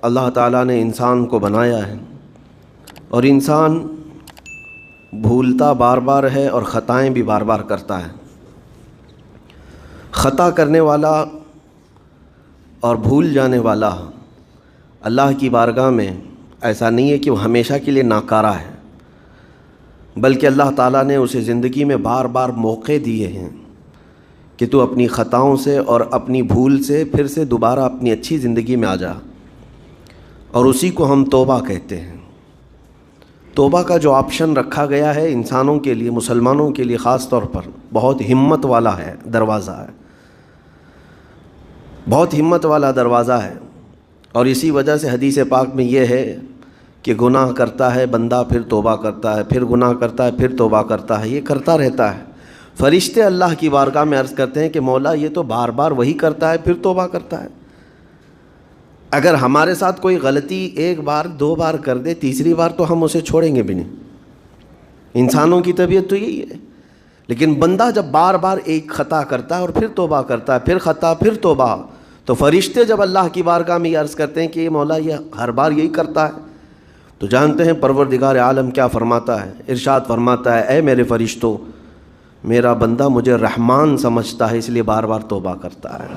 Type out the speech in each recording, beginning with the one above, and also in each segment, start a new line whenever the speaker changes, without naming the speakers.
اللہ تعالیٰ نے انسان کو بنایا ہے اور انسان بھولتا بار بار ہے اور خطائیں بھی بار بار کرتا ہے۔ خطا کرنے والا اور بھول جانے والا اللہ کی بارگاہ میں ایسا نہیں ہے کہ وہ ہمیشہ کے لیے ناکارہ ہے، بلکہ اللہ تعالیٰ نے اسے زندگی میں بار بار موقع دیے ہیں کہ تو اپنی خطاؤں سے اور اپنی بھول سے پھر سے دوبارہ اپنی اچھی زندگی میں آ جا، اور اسی کو ہم توبہ کہتے ہیں۔ توبہ کا جو آپشن رکھا گیا ہے انسانوں کے لیے، مسلمانوں کے لیے خاص طور پر، بہت ہمت والا ہے، دروازہ ہے، بہت ہمت والا دروازہ ہے۔ اور اسی وجہ سے حدیث پاک میں یہ ہے کہ گناہ کرتا ہے بندہ، پھر توبہ کرتا ہے، پھر گناہ کرتا ہے، پھر توبہ کرتا ہے، یہ کرتا رہتا ہے۔ فرشتے اللہ کی بارگاہ میں عرض کرتے ہیں کہ مولا یہ تو بار بار وہی کرتا ہے، پھر توبہ کرتا ہے۔ اگر ہمارے ساتھ کوئی غلطی ایک بار دو بار کر دے، تیسری بار تو ہم اسے چھوڑیں گے بھی نہیں۔ انسانوں کی طبیعت تو یہی ہے، لیکن بندہ جب بار بار ایک خطا کرتا ہے اور پھر توبہ کرتا ہے، پھر خطا پھر توبہ، تو فرشتے جب اللہ کی بارگاہ میں یہ عرض کرتے ہیں کہ یہ مولا یہ ہر بار یہی کرتا ہے، تو جانتے ہیں پروردگار عالم کیا فرماتا ہے، ارشاد فرماتا ہے اے میرے فرشتوں، میرا بندہ مجھے رحمان سمجھتا ہے اس لیے بار بار توبہ کرتا ہے،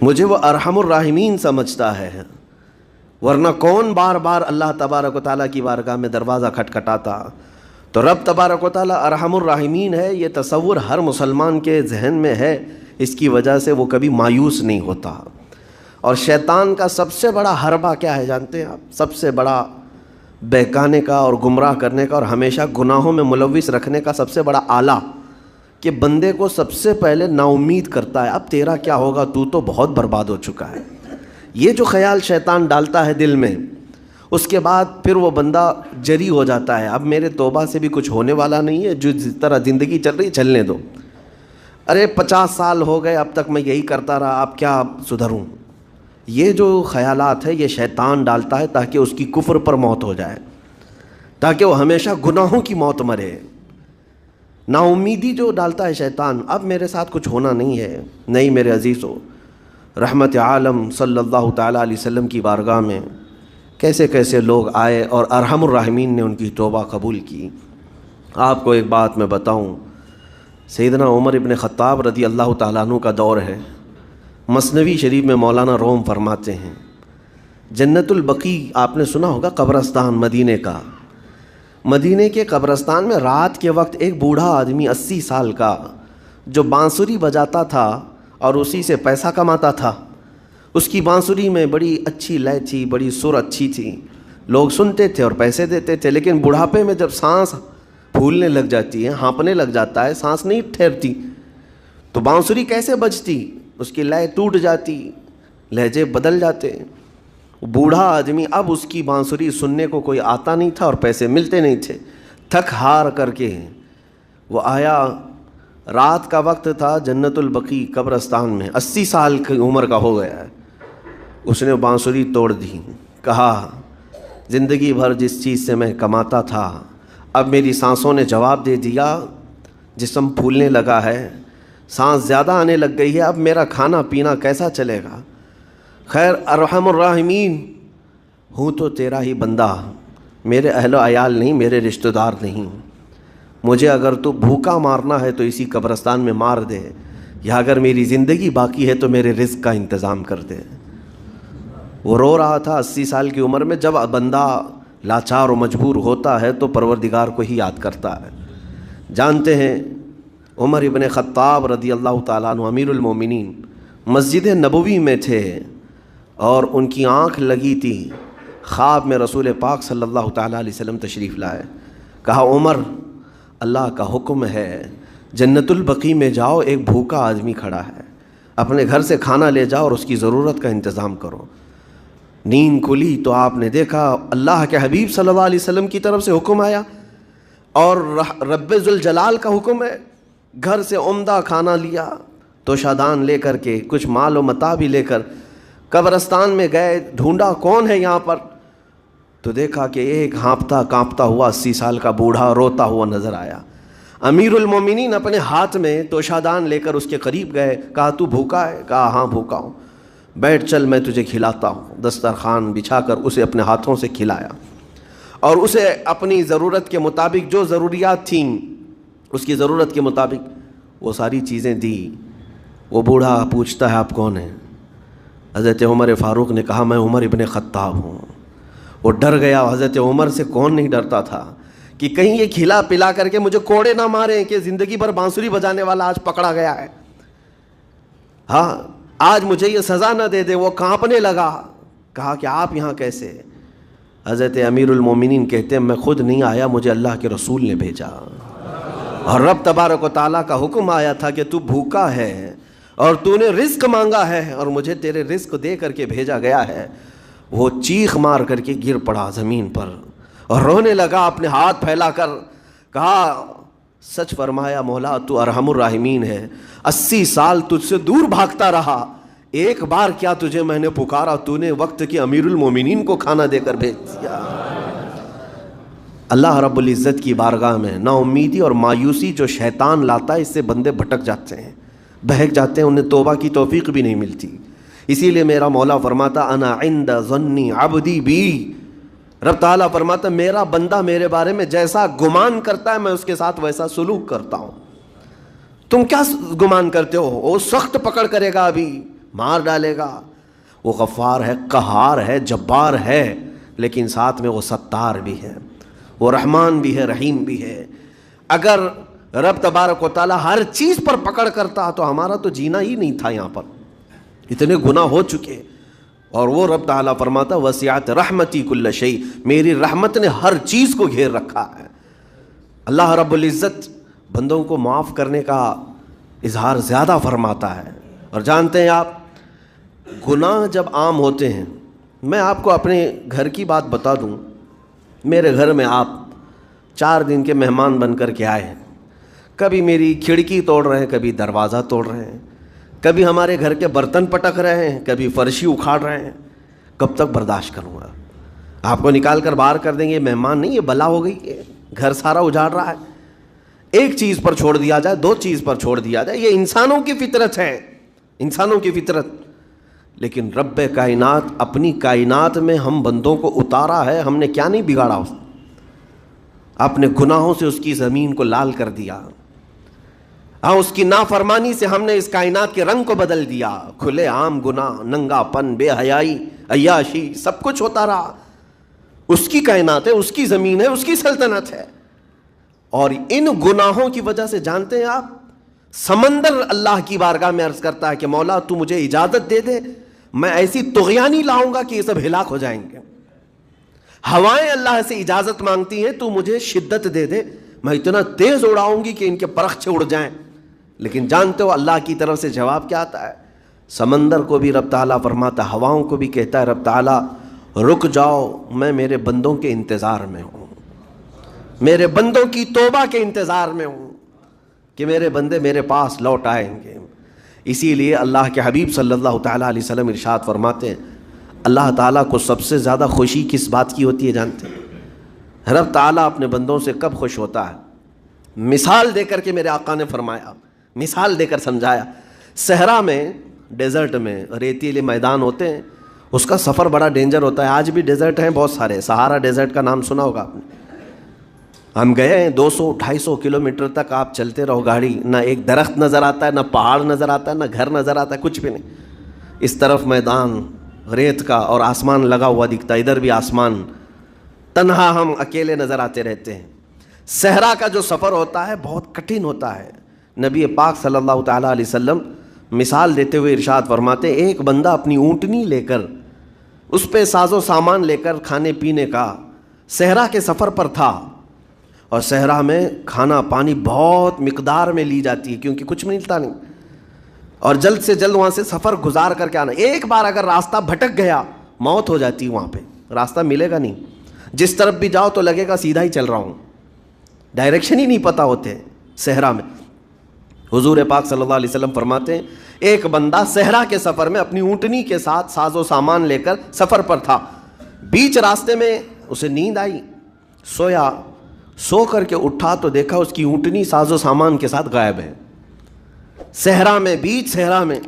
مجھے وہ ارحم الراحمین سمجھتا ہے، ورنہ کون بار بار اللہ تبارک و تعالیٰ کی بارگاہ میں دروازہ کھٹکھٹاتا۔ تو رب تبارک و تعالیٰ ارحم الراحمین ہے، یہ تصور ہر مسلمان کے ذہن میں ہے، اس کی وجہ سے وہ کبھی مایوس نہیں ہوتا۔ اور شیطان کا سب سے بڑا حربہ کیا ہے جانتے ہیں آپ؟ سب سے بڑا بہکانے کا اور گمراہ کرنے کا اور ہمیشہ گناہوں میں ملوث رکھنے کا سب سے بڑا آلہ، کہ بندے کو سب سے پہلے نا امید کرتا ہے، اب تیرا کیا ہوگا، تو بہت برباد ہو چکا ہے۔ یہ جو خیال شیطان ڈالتا ہے دل میں، اس کے بعد پھر وہ بندہ جری ہو جاتا ہے، اب میرے توبہ سے بھی کچھ ہونے والا نہیں ہے، جو جس طرح زندگی چل رہی چلنے دو، ارے 50 سال ہو گئے اب تک میں یہی کرتا رہا، اب کیا سدھروں۔ یہ جو خیالات ہے یہ شیطان ڈالتا ہے تاکہ اس کی کفر پر موت ہو جائے، تاکہ وہ ہمیشہ گناہوں کی موت مرے۔ نا امیدی جو ڈالتا ہے شیطان، اب میرے ساتھ کچھ ہونا نہیں ہے۔ نہیں میرے عزیزو، رحمت عالم صلی اللہ تعالیٰ علیہ وسلم کی بارگاہ میں کیسے کیسے لوگ آئے اور ارحم الراحمین نے ان کی توبہ قبول کی۔ آپ کو ایک بات میں بتاؤں، سیدنا عمر ابن خطاب رضی اللہ تعالیٰ عنہ کا دور ہے۔ مثنوی شریف میں مولانا روم فرماتے ہیں، جنت البقیع آپ نے سنا ہوگا، قبرستان مدینے کا، مدینے کے قبرستان میں رات کے وقت ایک بوڑھا آدمی 80 سال کا جو بانسری بجاتا تھا اور اسی سے پیسہ کماتا تھا، اس کی بانسری میں بڑی اچھی لے تھی، بڑی سر اچھی تھی، لوگ سنتے تھے اور پیسے دیتے تھے، لیکن بڑھاپے میں جب سانس پھولنے لگ جاتی ہے، ہانپنے لگ جاتا ہے، سانس نہیں ٹھہرتی، تو بانسری کیسے بجتی، اس کی لے ٹوٹ جاتی، لہجے بدل جاتے۔ بوڑھا آدمی، اب اس کی بانسری سننے کو کوئی آتا نہیں تھا اور پیسے ملتے نہیں تھے، تھک ہار کر کے وہ آیا، رات کا وقت تھا، جنت البقیع قبرستان میں، 80 سال کی عمر کا ہو گیا ہے، اس نے بانسری توڑ دی، کہا زندگی بھر جس چیز سے میں کماتا تھا اب میری سانسوں نے جواب دے دیا، جسم پھولنے لگا ہے، سانس زیادہ آنے لگ گئی ہے، اب میرا کھانا پینا کیسا چلے گا؟ خیر ارحم الراحمین ہوں تو تیرا ہی بندہ، میرے اہل و عیال نہیں، میرے رشتہ دار نہیں، مجھے اگر تو بھوکا مارنا ہے تو اسی قبرستان میں مار دے، یا اگر میری زندگی باقی ہے تو میرے رزق کا انتظام کر دے۔ وہ رو رہا تھا 80 سال کی عمر میں۔ جب بندہ لاچار و مجبور ہوتا ہے تو پروردگار کو ہی یاد کرتا ہے۔ جانتے ہیں عمر ابن خطاب رضی اللہ تعالیٰ عنہ امیر المومنین مسجد نبوی میں تھے اور ان کی آنکھ لگی تھی، خواب میں رسول پاک صلی اللہ تعالیٰ علیہ وسلم تشریف لائے، کہا عمر اللہ کا حکم ہے جنت البقیع میں جاؤ، ایک بھوکا آدمی کھڑا ہے، اپنے گھر سے کھانا لے جاؤ اور اس کی ضرورت کا انتظام کرو۔ نیند کھلی تو آپ نے دیکھا اللہ کے حبیب صلی اللہ علیہ وسلم کی طرف سے حکم آیا اور رب ذوالجلال کا حکم ہے، گھر سے عمدہ کھانا لیا، توشادان لے کر کے، کچھ مال و متاع بھی لے کر قبرستان میں گئے، ڈھونڈا کون ہے یہاں پر، تو دیکھا کہ ایک ہانپتا کانپتا ہوا 80 سال کا بوڑھا روتا ہوا نظر آیا۔ امیر المومنین اپنے ہاتھ میں توشادان لے کر اس کے قریب گئے، کہا تو بھوکا ہے؟ کہا ہاں بھوکا ہوں۔ بیٹھ چل میں تجھے کھلاتا ہوں. دسترخوان بچھا کر اسے اپنے ہاتھوں سے کھلایا اور اسے اپنی ضرورت کے مطابق جو ضروریات تھیں اس کی ضرورت کے مطابق وہ ساری چیزیں دی. وہ بوڑھا پوچھتا ہے آپ کون ہیں؟ حضرت عمر فاروق نے کہا میں عمر ابن خطاب ہوں. وہ ڈر گیا. حضرت عمر سے کون نہیں ڈرتا تھا کہ کہیں یہ کھلا پلا کر کے مجھے کوڑے نہ ماریں کہ زندگی بھر بانسری بجانے والا آج پکڑا گیا ہے. ہاں آج مجھے یہ سزا نہ دے دے. وہ کانپنے لگا. کہا کہ آپ یہاں کیسے؟ حضرت امیر المومنین کہتے ہیں میں خود نہیں آیا, مجھے اللہ کے رسول نے بھیجا. اور رب تبارک و تعالیٰ کا حکم آیا تھا کہ تو بھوکا ہے اور تو نے رزق مانگا ہے اور مجھے تیرے رزق دے کر کے بھیجا گیا ہے. وہ چیخ مار کر کے گر پڑا زمین پر اور رونے لگا, اپنے ہاتھ پھیلا کر. کہا سچ فرمایا مولا تو ارحم الراحمین ہے. 80 سال تجھ سے دور بھاگتا رہا, ایک بار کیا تجھے میں نے پکارا, تو نے وقت کے امیر المومنین کو کھانا دے کر بھیج دیا. اللہ رب العزت کی بارگاہ میں نا امیدی اور مایوسی جو شیطان لاتا ہے اس سے بندے بھٹک جاتے ہیں, بہک جاتے ہیں, انہیں توبہ کی توفیق بھی نہیں ملتی. اسی لیے میرا مولا فرماتا انا عند ظنی عبدی بی. رب تعالیٰ فرماتا میرا بندہ میرے بارے میں جیسا گمان کرتا ہے میں اس کے ساتھ ویسا سلوک کرتا ہوں. تم کیا گمان کرتے ہو؟ وہ سخت پکڑ کرے گا, ابھی مار ڈالے گا. وہ غفار ہے, قہار ہے, جبار ہے, لیکن ساتھ میں وہ ستار بھی ہے, وہ رحمان بھی ہے, رحیم بھی ہے. اگر رب تبارک و تعالیٰ ہر چیز پر پکڑ کرتا تو ہمارا تو جینا ہی نہیں تھا. یہاں پر اتنے گناہ ہو چکے. اور وہ رب تعالیٰ فرماتا وسعت رحمتی کل شیء, میری رحمت نے ہر چیز کو گھیر رکھا ہے. اللہ رب العزت بندوں کو معاف کرنے کا اظہار زیادہ فرماتا ہے. اور جانتے ہیں آپ گناہ جب عام ہوتے ہیں, میں آپ کو اپنے گھر کی بات بتا دوں. میرے گھر میں آپ 4 دن کے مہمان بن کر کے آئے ہیں. کبھی میری کھڑکی توڑ رہے ہیں, کبھی دروازہ توڑ رہے ہیں, کبھی ہمارے گھر کے برتن پٹک رہے ہیں, کبھی فرشی اکھاڑ رہے ہیں. کب تک برداشت کروں گا؟ آپ کو نکال کر باہر کر دیں گے. مہمان نہیں, یہ بلا ہو گئی, یہ گھر سارا اجاڑ رہا ہے. ایک چیز پر چھوڑ دیا جائے, 2 چیز پر چھوڑ دیا جائے, یہ انسانوں کی فطرت ہے, انسانوں کی فطرت. لیکن رب کائنات اپنی کائنات میں ہم بندوں کو اتارا ہے, ہم نے کیا نہیں بگاڑا؟ اپنے گناہوں سے اس کی زمین کو لال کر دیا. ہاں اس کی نافرمانی سے ہم نے اس کائنات کے رنگ کو بدل دیا. کھلے عام گناہ, ننگا پن, بے حیائی, عیاشی, سب کچھ ہوتا رہا. اس کی کائنات ہے, اس کی زمین ہے, اس کی سلطنت ہے. اور ان گناہوں کی وجہ سے جانتے ہیں آپ, سمندر اللہ کی بارگاہ میں عرض کرتا ہے کہ مولا تو مجھے اجازت دے دے, میں ایسی طغیانی لاؤں گا کہ یہ سب ہلاک ہو جائیں گے. ہوائیں اللہ سے اجازت مانگتی ہیں تو مجھے شدت دے دے, میں اتنا تیز اڑاؤں گی کہ ان کے پرخچے اڑ جائیں. لیکن جانتے ہو اللہ کی طرف سے جواب کیا آتا ہے؟ سمندر کو بھی رب تعالیٰ فرماتا ہے, ہواؤں کو بھی کہتا ہے رب تعالیٰ رک جاؤ, میں میرے بندوں کے انتظار میں ہوں, میرے بندوں کی توبہ کے انتظار میں ہوں کہ میرے بندے میرے پاس لوٹ آئیں گے. اسی لیے اللہ کے حبیب صلی اللہ تعالیٰ علیہ وسلم ارشاد فرماتے ہیں اللہ تعالیٰ کو سب سے زیادہ خوشی کس بات کی ہوتی ہے جانتے ہیں؟ رب تعالیٰ اپنے بندوں سے کب خوش ہوتا ہے؟ مثال دے کر کے میرے آقا نے فرمایا, مثال دے کر سمجھایا. صحرا میں, ڈیزرٹ میں ریتیلے میدان ہوتے ہیں, اس کا سفر بڑا ڈینجر ہوتا ہے. آج بھی ڈیزرٹ ہیں بہت سارے, سہارا ڈیزرٹ کا نام سنا ہوگا آپ نے. ہم گئے ہیں 200-250 کلومیٹر تک آپ چلتے رہو گاڑی, نہ ایک درخت نظر آتا ہے, نہ پہاڑ نظر آتا ہے, نہ گھر نظر آتا ہے, کچھ بھی نہیں. اس طرف میدان ریت کا اور آسمان لگا ہوا دکھتا ہے, ادھر بھی آسمان, تنہا ہم اکیلے نظر آتے رہتے ہیں. صحرا کا جو سفر ہوتا ہے بہت کٹھن ہوتا ہے. نبی پاک صلی اللہ تعالیٰ علیہ وسلم مثال دیتے ہوئے ارشاد فرماتے ایک بندہ اپنی اونٹنی لے کر, اس پہ ساز و سامان لے کر کھانے پینے کا صحرا کے سفر پر تھا. اور صحرا میں کھانا پانی بہت مقدار میں لی جاتی ہے کیونکہ کچھ ملتا نہیں, اور جلد سے جلد وہاں سے سفر گزار کر کے آنا. ایک بار اگر راستہ بھٹک گیا موت ہو جاتی ہے, وہاں پہ راستہ ملے گا نہیں. جس طرف بھی جاؤ تو لگے گا سیدھا ہی چل رہا ہوں, ڈائریکشن ہی نہیں پتہ ہوتے صحرا میں. حضور پاک صلی اللہ علیہ وسلم فرماتے ہیں ایک بندہ صحرا کے سفر میں اپنی اونٹنی کے ساتھ ساز و سامان لے کر سفر پر تھا. بیچ راستے میں اسے نیند آئی, سویا, سو کر کے اٹھا تو دیکھا اس کی اونٹنی ساز و سامان کے ساتھ غائب ہے. صحرا میں, بیچ صحرا میں.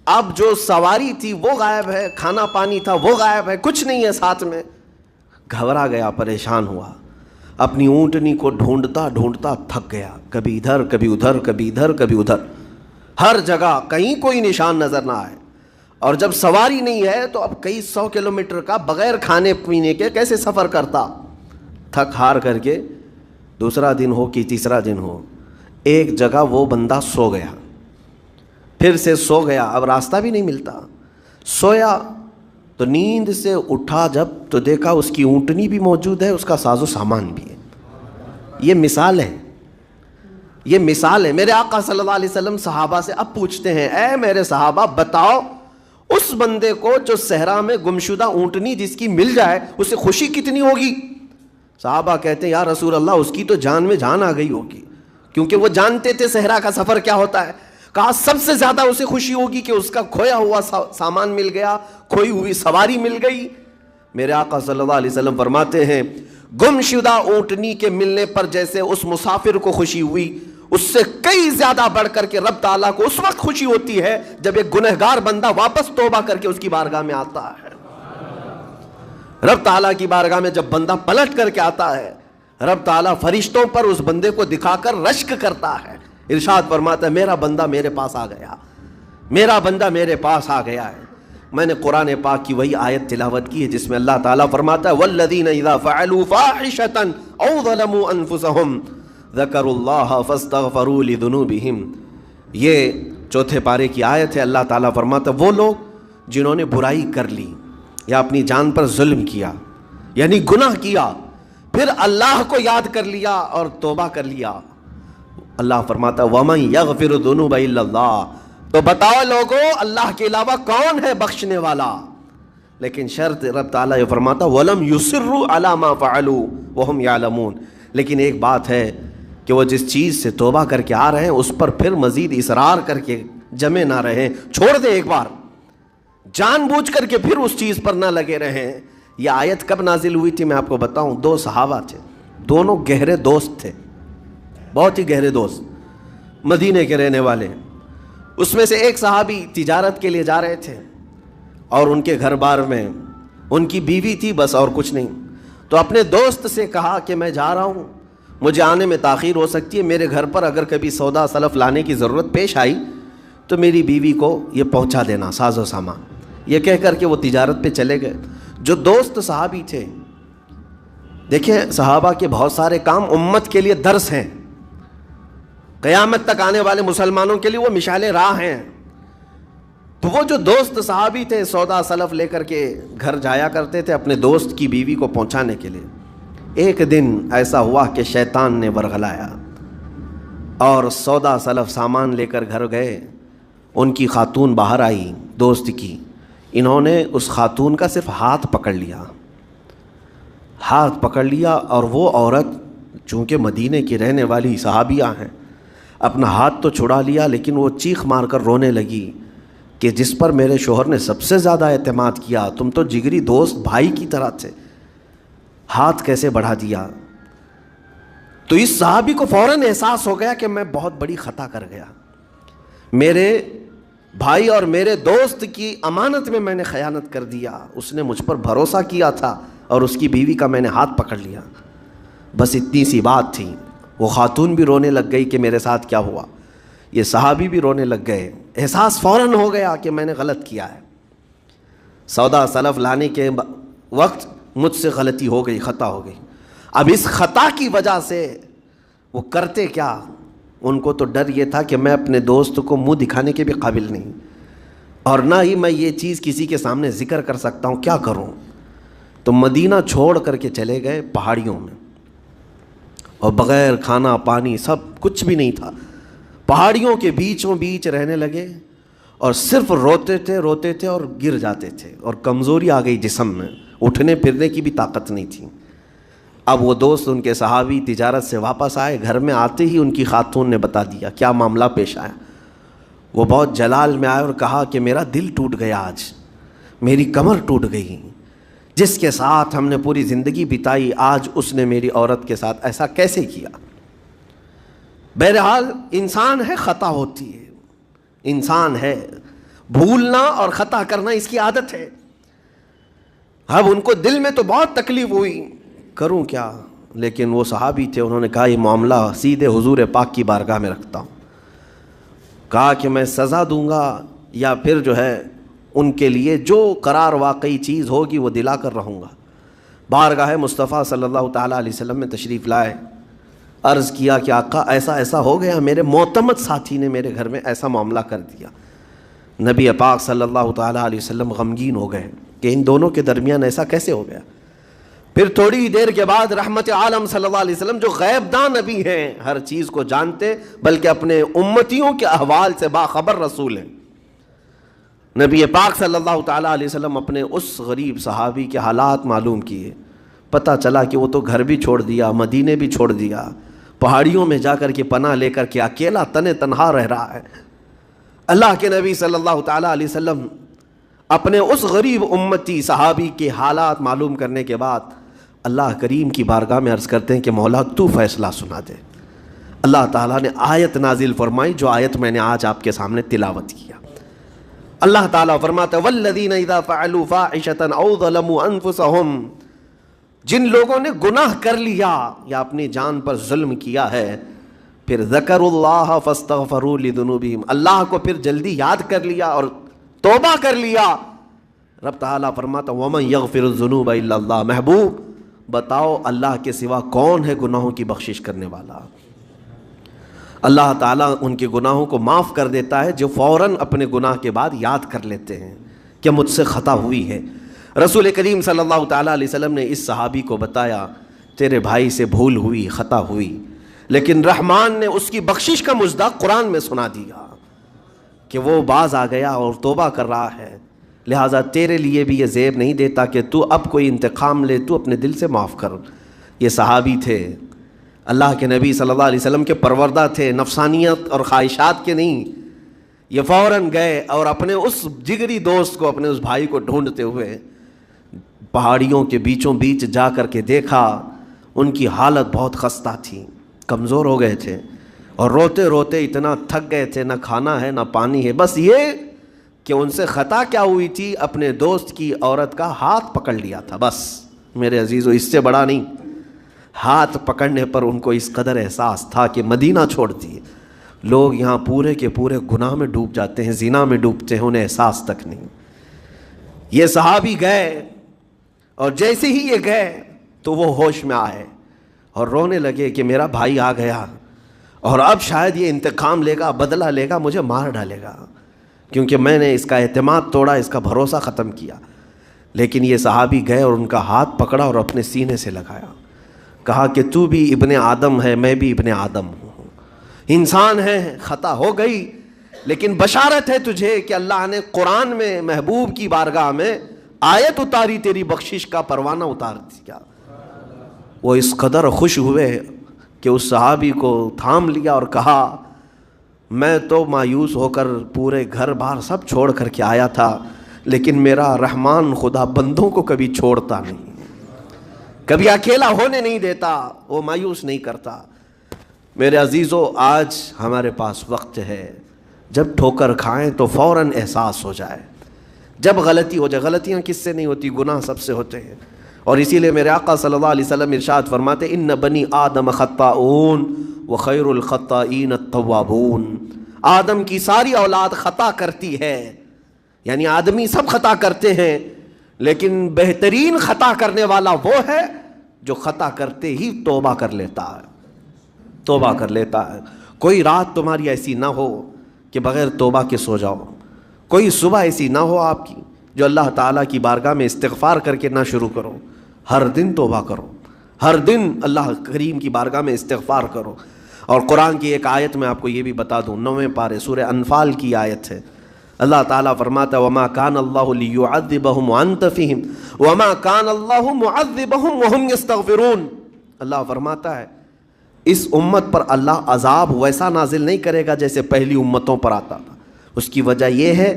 اب جو سواری تھی وہ غائب ہے، کھانا پانی تھا وہ غائب ہے، کچھ نہیں ہے ساتھ میں. گھبرا گیا، پریشان ہوا، اپنی اونٹنی کو ڈھونڈتا ڈھونڈتا تھک گیا، کبھی ادھر کبھی ادھر، کبھی ادھر کبھی ادھر، ہر جگہ کہیں کوئی نشان نظر نہ آئے. اور جب سواری نہیں ہے تو اب کئی 100 کلومیٹر کا بغیر کھانے پینے کے کیسے سفر کرتا. تھک ہار کر کے دوسرا دن ہو کہ تیسرا دن ہو، ایک جگہ وہ بندہ سو گیا، پھر سے سو گیا، اب راستہ بھی نہیں ملتا. سویا تو نیند سے اٹھا جب تو دیکھا اس کی اونٹنی بھی موجود ہے، اس کا ساز و سامان بھی ہے. یہ مثال ہے، یہ مثال ہے. میرے آقا صلی اللہ علیہ وسلم صحابہ سے اب پوچھتے ہیں، اے میرے صحابہ بتاؤ اس بندے کو جو صحرا میں گمشدہ اونٹنی جس کی مل جائے اسے خوشی کتنی ہوگی؟ صحابہ کہتے ہیں یا رسول اللہ اس کی تو جان میں جان آ گئی ہوگی، کیونکہ وہ جانتے تھے صحرا کا سفر کیا ہوتا ہے. کہا سب سے زیادہ اسے خوشی ہوگی کہ اس کا کھویا ہوا سامان مل گیا، کھوئی ہوئی سواری مل گئی. میرے آقا صلی اللہ علیہ وسلم فرماتے ہیں گمشدہ اونٹنی کے ملنے پر جیسے اس مسافر کو خوشی ہوئی، اس سے کئی زیادہ بڑھ کر کے رب تعالیٰ کو اس وقت خوشی ہوتی ہے جب ایک گنہگار بندہ واپس توبہ کر کے اس کی بارگاہ میں آتا ہے. رب تعالیٰ کی بارگاہ میں جب بندہ پلٹ کر کے آتا ہے، رب تعالیٰ فرشتوں پر اس بندے کو دکھا کر رشک کرتا ہے. ارشاد فرماتا ہے میرا بندہ میرے پاس آ گیا، میرا بندہ میرے پاس آ گیا ہے. میں نے قرآن پاک کی وہی آیت تلاوت کی ہے جس میں اللہ تعالیٰ فرماتا ہے والذین اذا فعلوا فاحشة او ظلموا انفسهم ذکروا اللہ فاستغفروا لذنوبہم. یہ چوتھے پارے کی آیت ہے. اللہ تعالیٰ فرماتا ہے وہ لوگ جنہوں نے برائی کر لی یا اپنی جان پر ظلم کیا یعنی گناہ کیا، پھر اللہ کو یاد کر لیا اور توبہ کر لیا. اللہ فرماتا ہے وَمَن يَغْفِرُ الذُّنُوبَ إِلَّا اللَّهُ. تو بتاؤ لوگو اللہ کے علاوہ کون ہے بخشنے والا؟ لیکن شرط رب تعالیٰ یہ فرماتا وَلَمْ يُصِرُّوا عَلَى مَا فَعَلُوا وَهُمْ يَعْلَمُونَ. لیکن ایک بات ہے کہ وہ جس چیز سے توبہ کر کے آ رہے ہیں اس پر پھر مزید اصرار کر کے جمے نہ رہیں، چھوڑ دیں ایک بار، جان بوجھ کر کے پھر اس چیز پر نہ لگے رہیں. یہ آیت کب نازل ہوئی تھی میں آپ کو بتاؤں. دو صحابہ تھے، دونوں گہرے دوست تھے، بہت ہی گہرے دوست، مدینے کے رہنے والے. اس میں سے ایک صحابی تجارت کے لیے جا رہے تھے اور ان کے گھر بار میں ان کی بیوی تھی بس اور کچھ نہیں. تو اپنے دوست سے کہا کہ میں جا رہا ہوں، مجھے آنے میں تاخیر ہو سکتی ہے، میرے گھر پر اگر کبھی سودا سلف لانے کی ضرورت پیش آئی تو میری بیوی کو یہ پہنچا دینا ساز و سامان. یہ کہہ کر کے وہ تجارت پہ چلے گئے. جو دوست صحابی تھے، دیکھیں صحابہ کے بہت سارے کام امت کے لیے درس ہیں، قیامت تک آنے والے مسلمانوں کے لیے وہ مشعل راہ ہیں. تو وہ جو دوست صحابی تھے سودا سلف لے کر کے گھر جایا کرتے تھے اپنے دوست کی بیوی کو پہنچانے کے لیے. ایک دن ایسا ہوا کہ شیطان نے ورغلایا اور سودا سلف سامان لے کر گھر گئے. ان کی خاتون باہر آئی دوست کی، انہوں نے اس خاتون کا صرف ہاتھ پکڑ لیا، ہاتھ پکڑ لیا، اور وہ عورت چونکہ مدینے کی رہنے والی صحابیہ ہیں اپنا ہاتھ تو چھڑا لیا لیکن وہ چیخ مار کر رونے لگی کہ جس پر میرے شوہر نے سب سے زیادہ اعتماد کیا، تم تو جگری دوست بھائی کی طرح تھے، ہاتھ کیسے بڑھا دیا؟ تو اس صحابی کو فوراً احساس ہو گیا کہ میں بہت بڑی خطا کر گیا، میرے بھائی اور میرے دوست کی امانت میں نے خیانت کر دیا، اس نے مجھ پر بھروسہ کیا تھا اور اس کی بیوی کا میں نے ہاتھ پکڑ لیا. بس اتنی سی بات تھی. وہ خاتون بھی رونے لگ گئی کہ میرے ساتھ کیا ہوا، یہ صحابی بھی رونے لگ گئے. احساس فوراً ہو گیا کہ میں نے غلط کیا ہے، سودا سلف لانے کے وقت مجھ سے غلطی ہو گئی، خطا ہو گئی. اب اس خطا کی وجہ سے وہ کرتے کیا؟ ان کو تو ڈر یہ تھا کہ میں اپنے دوست کو منہ دکھانے کے بھی قابل نہیں اور نہ ہی میں یہ چیز کسی کے سامنے ذکر کر سکتا ہوں، کیا کروں؟ تو مدینہ چھوڑ کر کے چلے گئے پہاڑیوں میں، اور بغیر کھانا پانی سب کچھ بھی نہیں تھا، پہاڑیوں کے بیچوں بیچ رہنے لگے اور صرف روتے تھے اور گر جاتے تھے اور کمزوری آ گئی جسم میں، اٹھنے پھرنے کی بھی طاقت نہیں تھی. اب وہ دوست ان کے صحابی تجارت سے واپس آئے، گھر میں آتے ہی ان کی خاتون نے بتا دیا کیا معاملہ پیش آیا. وہ بہت جلال میں آئے اور کہا کہ میرا دل ٹوٹ گیا، آج میری کمر ٹوٹ گئی، جس کے ساتھ ہم نے پوری زندگی بتائی آج اس نے میری عورت کے ساتھ ایسا کیسے کیا. بہرحال انسان ہے، خطا ہوتی ہے، انسان ہے. بھولنا اور خطا کرنا اس کی عادت ہے. اب ان کو دل میں تو بہت تکلیف ہوئی، کروں کیا، لیکن وہ صحابی تھے، انہوں نے کہا یہ معاملہ سیدھے حضور پاک کی بارگاہ میں رکھتا ہوں. کہا کہ میں سزا دوں گا یا پھر جو ہے ان کے لیے جو قرار واقعی چیز ہوگی وہ دلا کر رہوں گا. بارگاہ مصطفیٰ صلی اللہ تعالیٰ علیہ وسلم میں تشریف لائے. عرض کیا کہ آقا ایسا ایسا ہو گیا، میرے معتمد ساتھی نے میرے گھر میں ایسا معاملہ کر دیا. نبی پاک صلی اللہ تعالیٰ علیہ وسلم غمگین ہو گئے کہ ان دونوں کے درمیان ایسا کیسے ہو گیا. پھر تھوڑی دیر کے بعد رحمت عالم صلی اللہ علیہ وسلم جو غیب دان نبی ہیں، ہر چیز کو جانتے بلکہ اپنے امتیوں کے احوال سے باخبر رسول ہیں، نبی پاک صلی اللہ تعالیٰ علیہ وسلم اپنے اس غریب صحابی کے حالات معلوم کیے. پتہ چلا کہ وہ تو گھر بھی چھوڑ دیا، مدینے بھی چھوڑ دیا، پہاڑیوں میں جا کر کے پناہ لے کر کے اکیلا تنہا رہ رہا ہے. اللہ کے نبی صلی اللہ تعالیٰ علیہ وسلم اپنے اس غریب امتی صحابی کے حالات معلوم کرنے کے بعد اللہ کریم کی بارگاہ میں عرض کرتے ہیں کہ مولا تو فیصلہ سنا دے. اللہ تعالیٰ نے آیت نازل فرمائی، جو آیت میں نے آج آپ کے سامنے تلاوت کیا. اللہ تعالیٰ فرماتا ہے وَالَّذِينَ إِذَا فَعَلُوا فَاحِشَةً أَوْ ظَلَمُوا أَنفُسَهُمْ، جن لوگوں نے گناہ کر لیا یا اپنی جان پر ظلم کیا ہے، پھر ذکروا اللہ فاستغفروا لذنوبہم، اللہ کو پھر جلدی یاد کر لیا اور توبہ کر لیا. رب تعالیٰ فرماتا وَمَن يَغْفِرُ الذُّنُوبَ إِلَّا اللَّهُ، محبوب بتاؤ اللہ کے سوا کون ہے گناہوں کی بخشش کرنے والا. اللہ تعالیٰ ان کے گناہوں کو معاف کر دیتا ہے جو فوراً اپنے گناہ کے بعد یاد کر لیتے ہیں کہ مجھ سے خطا ہوئی ہے. رسول کریم صلی اللہ تعالیٰ علیہ وسلم نے اس صحابی کو بتایا تیرے بھائی سے بھول ہوئی، خطا ہوئی، لیکن رحمان نے اس کی بخشش کا مصداق قرآن میں سنا دیا کہ وہ باز آ گیا اور توبہ کر رہا ہے. لہٰذا تیرے لیے بھی یہ زیب نہیں دیتا کہ تو اب کوئی انتقام لے، تو اپنے دل سے معاف کر. یہ صحابی تھے، اللہ کے نبی صلی اللہ علیہ وسلم کے پروردہ تھے، نفسانیت اور خواہشات کے نہیں. یہ فوراً گئے اور اپنے اس جگری دوست کو، اپنے اس بھائی کو ڈھونڈتے ہوئے پہاڑیوں کے بیچوں بیچ جا کر کے دیکھا. ان کی حالت بہت خستہ تھی، کمزور ہو گئے تھے اور روتے روتے اتنا تھک گئے تھے، نہ کھانا ہے نہ پانی ہے. بس یہ کہ ان سے خطا کیا ہوئی تھی، اپنے دوست کی عورت کا ہاتھ پکڑ لیا تھا. بس میرے عزیزو اس سے بڑا نہیں. ہاتھ پکڑنے پر ان کو اس قدر احساس تھا کہ مدینہ چھوڑ دیے. لوگ یہاں پورے کے پورے گناہ میں ڈوب جاتے ہیں، زنا میں ڈوبتے ہیں، انہیں احساس تک نہیں. یہ صحابی گئے اور جیسے ہی یہ گئے تو وہ ہوش میں آئے اور رونے لگے کہ میرا بھائی آ گیا اور اب شاید یہ انتقام لے گا، بدلہ لے گا، مجھے مار ڈالے گا، کیونکہ میں نے اس کا اعتماد توڑا، اس کا بھروسہ ختم کیا. لیکن یہ صحابی گئے اور ان کا ہاتھ پکڑا اور اپنے سینے سے لگایا. کہا کہ تو بھی ابن آدم ہے، میں بھی ابن آدم ہوں، انسان ہے، خطا ہو گئی، لیکن بشارت ہے تجھے کہ اللہ نے قرآن میں محبوب کی بارگاہ میں آیت اتاری، تیری بخشش کا پروانہ اتار دیا. وہ اس قدر خوش ہوئے کہ اس صحابی کو تھام لیا اور کہا میں تو مایوس ہو کر پورے گھر بار سب چھوڑ کر کے آیا تھا، لیکن میرا رحمان خدا بندوں کو کبھی چھوڑتا نہیں، کبھی اکیلا ہونے نہیں دیتا، وہ مایوس نہیں کرتا. میرے عزیزو آج ہمارے پاس وقت ہے، جب ٹھوکر کھائیں تو فوراً احساس ہو جائے، جب غلطی ہو جائے. غلطیاں کس سے نہیں ہوتی؟ گناہ سب سے ہوتے ہیں. اور اسی لیے میرے آقا صلی اللہ علیہ وسلم ارشاد فرماتے ان بنی آدم خطاؤن وخیر الخطائین التوابون، آدم کی ساری اولاد خطا کرتی ہے، یعنی آدمی سب خطا کرتے ہیں، لیکن بہترین خطا کرنے والا وہ ہے جو خطا کرتے ہی توبہ کر لیتا ہے. توبہ کر لیتا ہے. کوئی رات تمہاری ایسی نہ ہو کہ بغیر توبہ کے سو جاؤ، کوئی صبح ایسی نہ ہو آپ کی جو اللہ تعالیٰ کی بارگاہ میں استغفار کر کے نہ شروع کرو. ہر دن توبہ کرو، ہر دن اللہ کریم کی بارگاہ میں استغفار کرو. اور قرآن کی ایک آیت میں آپ کو یہ بھی بتا دوں، 9ویں پارے سورہ انفال کی آیت ہے. اللہ تعالیٰ فرماتا ہے وَمَا كَانَ اللَّهُ لِيُعَذِّبَهُمْ وَأَنْتَ فِيهِمْ وَمَا كَانَ اللَّهُ مُعَذِّبَهُمْ وَهُمْ يَسْتَغْفِرُونَ. اللہ فرماتا ہے اس امت پر اللہ عذاب ویسا نازل نہیں کرے گا جیسے پہلی امتوں پر آتا تھا. اس کی وجہ یہ ہے،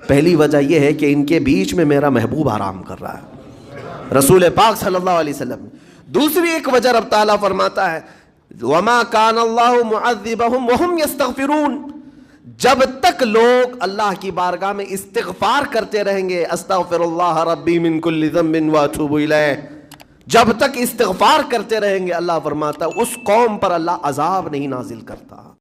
پہلی وجہ یہ ہے کہ ان کے بیچ میں میرا محبوب آرام کر رہا ہے، رسول پاک صلی اللہ علیہ وسلم. دوسری ایک وجہ رب تعالیٰ فرماتا ہے وَمَا كَانَ اللَّهُ مُعَذِّبَهُمْ وَهُمْ يَسْتَغْفِرُونَ، جب تک لوگ اللہ کی بارگاہ میں استغفار کرتے رہیں گے، استغفر اللہ ربی من کل ذنب واتوب الیہ، جب تک استغفار کرتے رہیں گے، اللہ فرماتا ہے اس قوم پر اللہ عذاب نہیں نازل کرتا۔